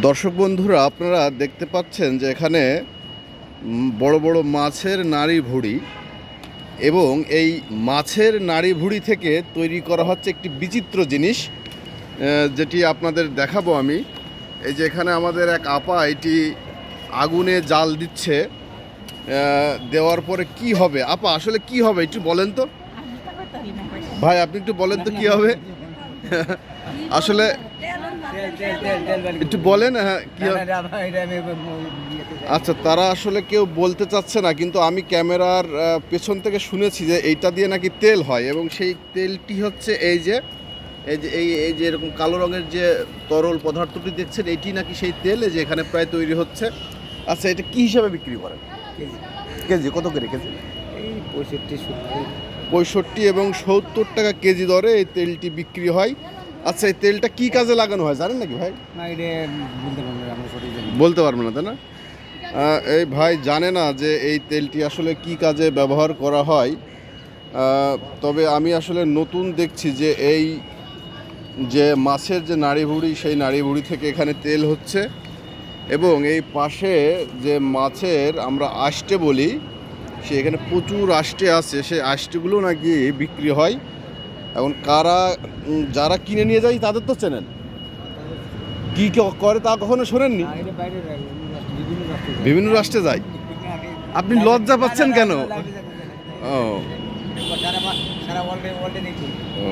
দর্শক বন্ধুরা, আপনারা দেখতে পাচ্ছেন যে এখানে বড় বড় মাছের নাড়ি ভুঁড়ি, এবং এই মাছের নাড়ি ভুঁড়ি থেকে তৈরি করা হচ্ছে একটি বিচিত্র জিনিস, যেটি আপনাদের দেখাবো আমি। এই যে এখানে আমাদের এক আপা এটি আগুনে জাল দিচ্ছে। দেওয়ার পরে কি হবে আপা, আসলে কি হবে একটু বলেন তো। ভাই আপনি একটু বলেন তো কি হবে আসলে একটু বলেন। হ্যাঁ, কি আচ্ছা, তারা আসলে কেউ বলতে চাচ্ছে না, কিন্তু আমি ক্যামেরার পেছন থেকে শুনেছি যে এইটা দিয়ে নাকি তেল হয়, এবং সেই তেলটি হচ্ছে এই যে এই যে এরকম কালো রঙের যে তরল পদার্থটি দেখছেন, এটি নাকি সেই তেল, এই যে এখানে প্রায় তৈরি হচ্ছে। আচ্ছা, এটা কি হিসাবে বিক্রি করেন? কেজি কত করে কেজি? এই 65-70। 65 এবং 70 টাকা কেজি দরে এই তেলটি বিক্রি হয়। আচ্ছা, এই তেলটা কি কাজে লাগানো হয় জানেন নাকি ভাই? না, এটা বলতে পারবো না, আমরা সঠিক জানি না। বলতে পারবো না, তাই না? এই ভাই জানে না যে এই তেলটি আসলে কি কাজে ব্যবহার করা হয়। তবে আমি আসলে নতুন দেখছি যে এই যে মাছের যে নাড়ি ভুঁড়ি, সেই নাড়ি ভুঁড়ি থেকে এখানে তেল হচ্ছে, এবং এই পাশে যে মাছের আমরা আষ্টে বলি, সে এখানে প্রচুর আষ্টে আছে, সেই আষ্টেগুলো নাকি বিক্রি হয়। এখন কারা যারা কিনে নিয়ে যায় তাদের তো চেনেন, কি করে তা কখনো শোনেননি? না, এটা বাইরে যায়, বিভিন্ন রাষ্ট্রে যায়। বিভিন্ন রাষ্ট্রে যায়। আপনি লজ্জা পাচ্ছেন কেন? ও সারা ওয়ার্ল্ডে দেখি। ও।